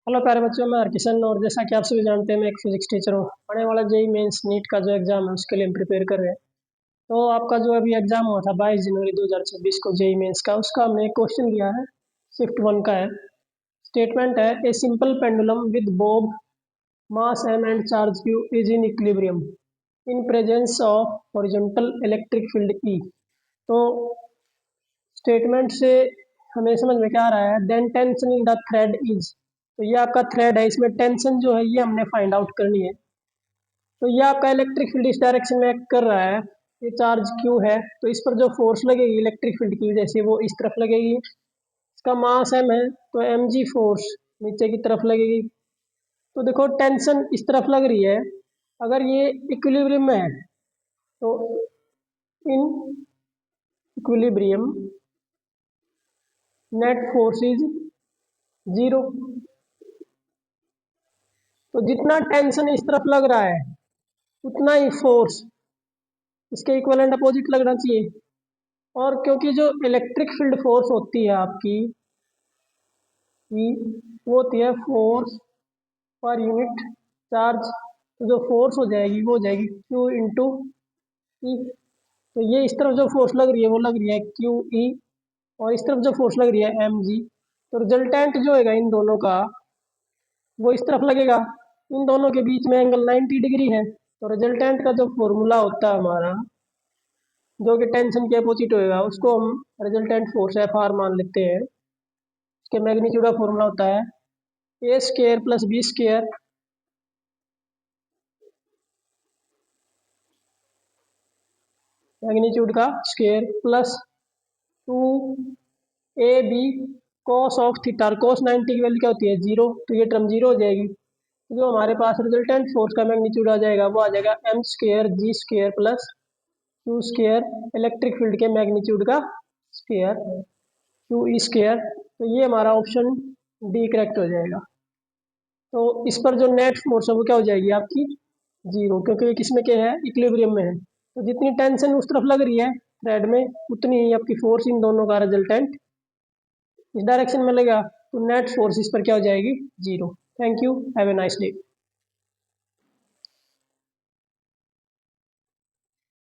Hello प्यारे बच्चों, मैं हरकिशन। और जैसा कि आप सभी जानते हैं, मैं एक फिजिक्स टीचर हूँ। आने वाला जेई मेंस नीट का जो एग्ज़ाम है उसके लिए हम प्रिपेयर कर रहे हैं। तो आपका जो अभी एग्ज़ाम हुआ था 22 जनवरी 2026 को जेई मेंस का, उसका हमने एक क्वेश्चन दिया है। शिफ्ट वन का है। स्टेटमेंट है, a simple pendulum with bob mass M and charge Q is in equilibrium in presence of horizontal electric field E. तो स्टेटमेंट से हमें समझ में क्या आ रहा है, then tension in the thread is. तो ये आपका थ्रेड है, इसमें टेंशन जो है ये हमने फाइंड आउट करनी है। तो ये आपका इलेक्ट्रिक फील्ड इस डायरेक्शन में एक्ट कर रहा है। ये चार्ज क्यू है, तो इस पर जो फोर्स लगेगी इलेक्ट्रिक फील्ड की वजह से वो इस तरफ लगेगी। इसका मास एम है, तो एम जी फोर्स नीचे की तरफ लगेगी। तो देखो टेंशन इस तरफ लग रही है। अगर ये इक्विलिब्रियम में है तो in equilibrium net force is zero. तो जितना टेंशन इस तरफ लग रहा है उतना ही फोर्स इसके इक्विवेलेंट अपोजिट लगना चाहिए। और क्योंकि जो इलेक्ट्रिक फील्ड फोर्स होती है आपकी ई, वो होती है फोर्स पर यूनिट चार्ज। तो जो फोर्स हो जाएगी वो हो जाएगी क्यू इंटू ई। तो ये इस तरफ जो फोर्स लग रही है वो लग रही है क्यू ई, और इस तरफ जो फोर्स लग रही है एम जी। तो रिजल्टेंट जो होगा इन दोनों का वो इस तरफ लगेगा। इन दोनों के बीच में एंगल 90 डिग्री है। तो रिजल्टेंट का जो फॉर्मूला होता है हमारा, जो कि टेंशन के अपोजिट होएगा, उसको हम रिजल्टेंट फोर्स एफ आर मान लेते हैं। इसके मैग्नीट्यूड का फॉर्मूला होता है A square plus B square magnitude का square plus 2 AB cos of theta. Cos 90 की वैल्यू क्या होती है, जीरो। तो ये टर्म जीरो हो जाएगी। तो जो हमारे पास रिजल्टेंट फोर्स का मैग्नीट्यूड आ जाएगा वो आ जाएगा M square G square plus Q square electric field के मैग्नीट्यूड का स्क्वायर क्यू ई स्क्वायर। तो ये हमारा ऑप्शन डी करेक्ट हो जाएगा। तो इस पर जो नेट फोर्स है वो क्या हो जाएगी आपकी, जीरो, क्योंकि ये किसमें क्या है, इक्विलिब्रियम में है। तो जितनी टेंशन उस तरफ लग रही है थ्रेड में, उतनी ही आपकी फोर्स इन दोनों का रिजल्टेंट इस डायरेक्शन में लगेगा। तो नेट फोर्स इस पर क्या हो जाएगी, zero. Thank you, have a nice day.